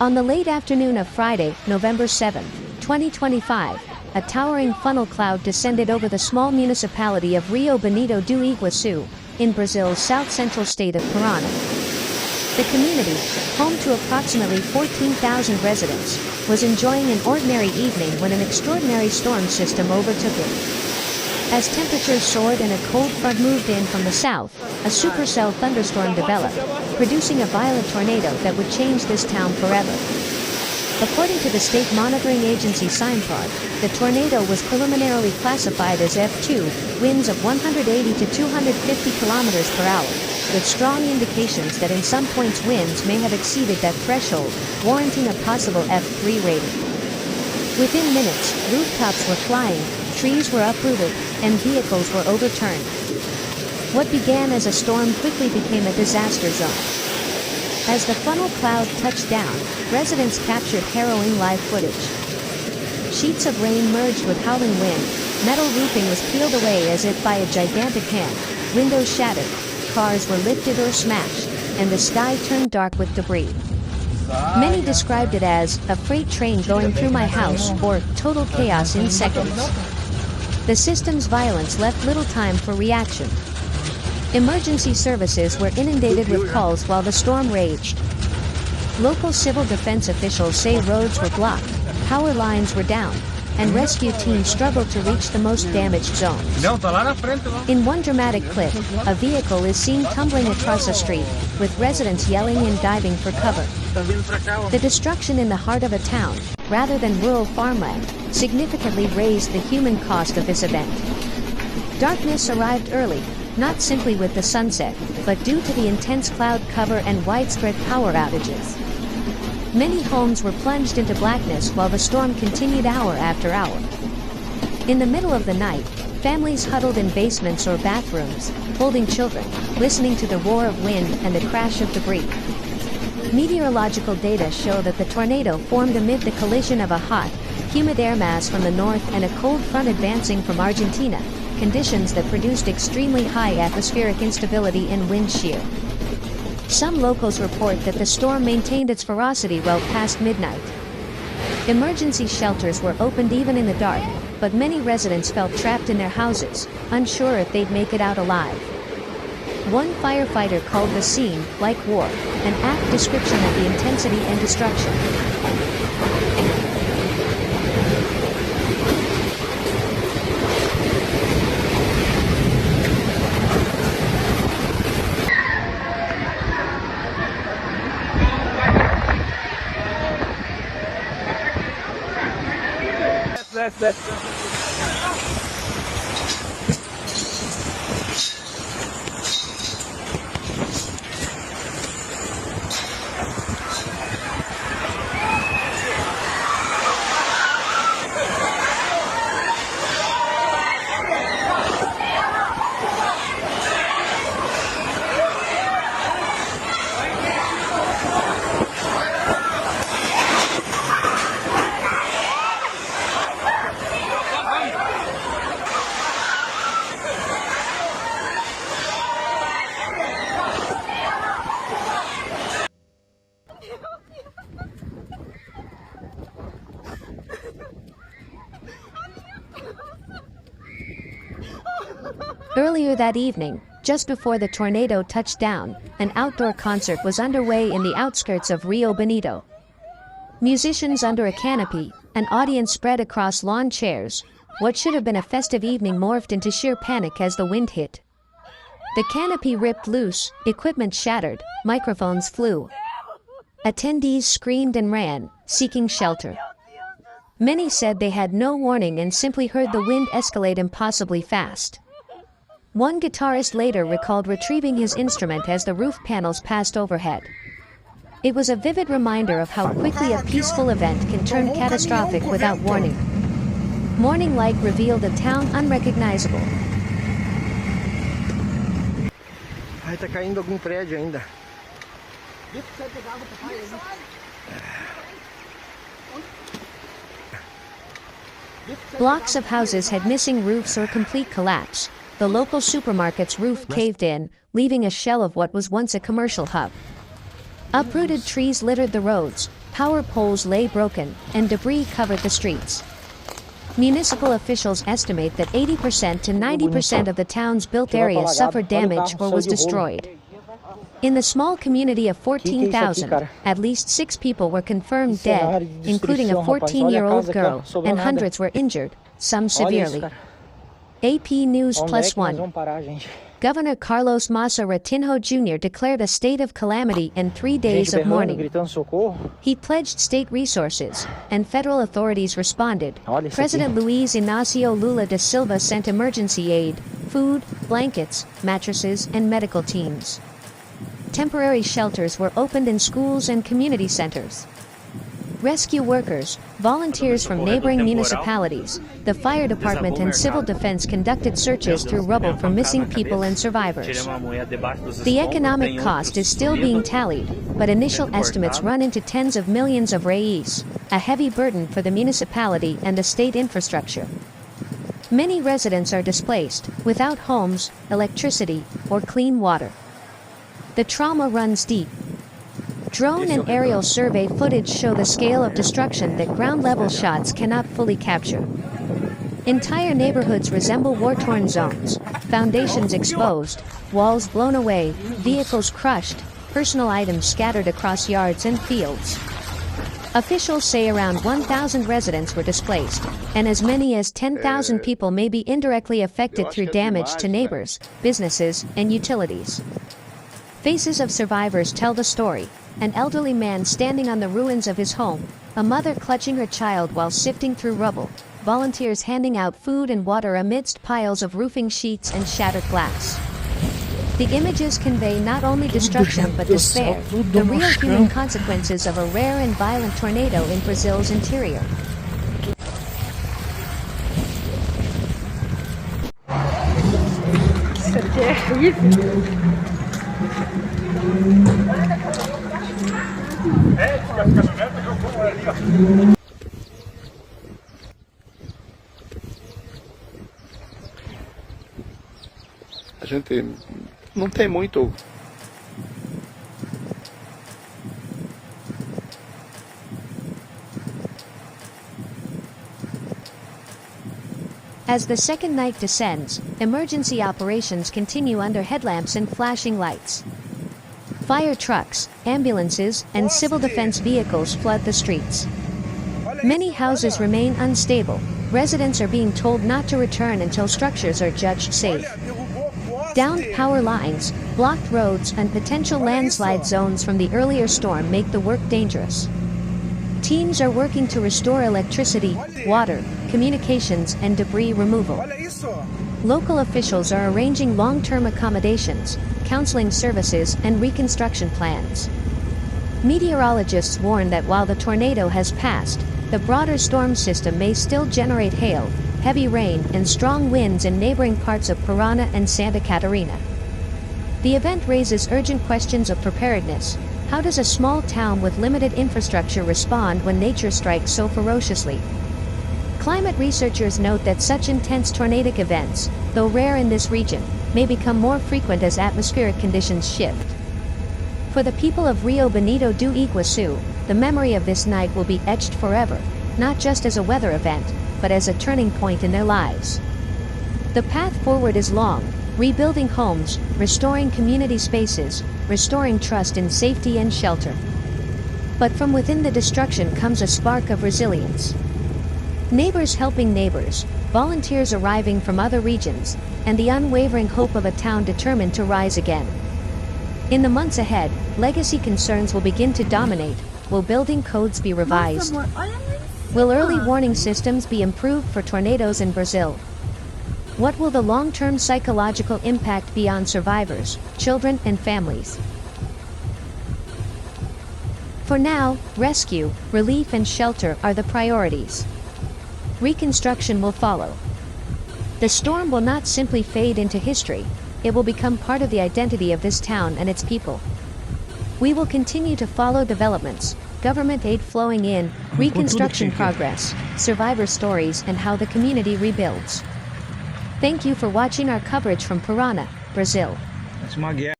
On the late afternoon of Friday, November 7, 2025, a towering funnel cloud descended over the small municipality of Rio Bonito do Iguaçu, in Brazil's south-central state of Paraná. The community, home to approximately 14,000 residents, was enjoying an ordinary evening when an extraordinary storm system overtook it. As temperatures soared and a cold front moved in from the south, a supercell thunderstorm developed, producing a violent tornado that would change this town forever. According to the state monitoring agency Simepar, the tornado was preliminarily classified as F2, winds of 180 to 250 kilometers per hour, with strong indications that in some points winds may have exceeded that threshold, warranting a possible F3 rating. Within minutes, rooftops were flying, trees were uprooted, and vehicles were overturned. What began as a storm quickly became a disaster zone. As the funnel cloud touched down, residents captured harrowing live footage. Sheets of rain merged with howling wind, metal roofing was peeled away as if by a gigantic hand, windows shattered, cars were lifted or smashed, and the sky turned dark with debris. Many described it as a freight train going through my house or total chaos in seconds. The system's violence left little time for reaction. Emergency services were inundated with calls while the storm raged. Local civil defense officials say roads were blocked, power lines were down, and rescue teams struggled to reach the most damaged zones. In one dramatic clip, a vehicle is seen tumbling across a street, with residents yelling and diving for cover. The destruction in the heart of a town, rather than rural farmland, significantly raised the human cost of this event. Darkness arrived early, not simply with the sunset, but due to the intense cloud cover and widespread power outages. Many homes were plunged into blackness while the storm continued hour after hour. In the middle of the night, families huddled in basements or bathrooms, holding children, listening to the roar of wind and the crash of debris. Meteorological data show that the tornado formed amid the collision of a hot, humid air mass from the north and a cold front advancing from Argentina, conditions that produced extremely high atmospheric instability and wind shear. Some locals report that the storm maintained its ferocity well past midnight. Emergency shelters were opened even in the dark, but many residents felt trapped in their houses, unsure if they'd make it out alive. One firefighter called the scene, like war, an apt description of the intensity and destruction. Earlier that evening, just before the tornado touched down, an outdoor concert was underway in the outskirts of Rio Bonito. Musicians under a canopy, an audience spread across lawn chairs. What should have been a festive evening morphed into sheer panic as the wind hit. The canopy ripped loose, equipment shattered, microphones flew. Attendees screamed and ran, seeking shelter. Many said they had no warning and simply heard the wind escalate impossibly fast. One guitarist later recalled retrieving his instrument as the roof panels passed overhead. It was a vivid reminder of how quickly a peaceful event can turn catastrophic without warning. Morning light revealed a town unrecognizable. Ai, tá caindo algum prédio ainda. Blocks of houses had missing roofs or complete collapse. The local supermarket's roof caved in, leaving a shell of what was once a commercial hub. Uprooted trees littered the roads, Power poles lay broken, and debris covered the streets. Municipal officials estimate that 80% to 90% of the town's built area suffered damage or was destroyed. In the small community of 14,000, at least 6 people were confirmed dead, including a 14-year-old girl, and hundreds were injured, some severely. AP News Plus One. Governor Carlos Massa Ratinho Jr. declared a state of calamity and 3 days of mourning. He pledged state resources, and federal authorities responded. President Luiz Inácio Lula da Silva sent emergency aid, food, blankets, mattresses, and medical teams. Temporary shelters were opened in schools and community centers. Rescue workers, volunteers from neighboring municipalities, the fire department and civil defense conducted searches through rubble for missing people and survivors. The economic cost is still being tallied, but initial estimates run into tens of millions of reais, a heavy burden for the municipality and the state infrastructure. Many residents are displaced, without homes, electricity, or clean water. The trauma runs deep. Drone and aerial survey footage show the scale of destruction that ground-level shots cannot fully capture. Entire neighborhoods resemble war-torn zones, foundations exposed, walls blown away, vehicles crushed, personal items scattered across yards and fields. Officials say around 1,000 residents were displaced, and as many as 10,000 people may be indirectly affected through damage to neighbors, businesses, and utilities. Faces of survivors tell the story. An elderly man standing on the ruins of his home, a mother clutching her child while sifting through rubble, volunteers handing out food and water amidst piles of roofing sheets and shattered glass. The images convey not only destruction but despair, the real human consequences of a rare and violent tornado in Brazil's interior. A gente não tem muito. As the second night descends, emergency operations continue under headlamps and flashing lights. Fire trucks, ambulances, and civil defense vehicles flood the streets. Many houses remain unstable. Residents are being told not to return until structures are judged safe. Downed power lines, blocked roads, and potential landslide zones from the earlier storm make the work dangerous. Teams are working to restore electricity, water, communications, and debris removal. Local officials are arranging long-term accommodations, counseling services, and reconstruction plans. Meteorologists warn that while the tornado has passed, the broader storm system may still generate hail, heavy rain, and strong winds in neighboring parts of Paraná and Santa Catarina. The event raises urgent questions of preparedness. How does a small town with limited infrastructure respond when nature strikes so ferociously? Climate researchers note that such intense tornadic events, though rare in this region, may become more frequent as atmospheric conditions shift. For the people of Rio Bonito do Iguaçu, the memory of this night will be etched forever, not just as a weather event, but as a turning point in their lives. The path forward is long, rebuilding homes, restoring community spaces, restoring trust in safety and shelter. But from within the destruction comes a spark of resilience. Neighbors helping neighbors, volunteers arriving from other regions, and the unwavering hope of a town determined to rise again. In the months ahead, legacy concerns will begin to dominate. Will building codes be revised? Will early warning systems be improved for tornadoes in Brazil? What will the long-term psychological impact be on survivors, children, and families? For now, rescue, relief, and shelter are the priorities. Reconstruction will follow. The storm will not simply fade into history, it will become part of the identity of this town and its people. We will continue to follow developments, government aid flowing in, reconstruction progress, survivor stories, and how the community rebuilds. Thank you for watching our coverage from Paraná, Brazil.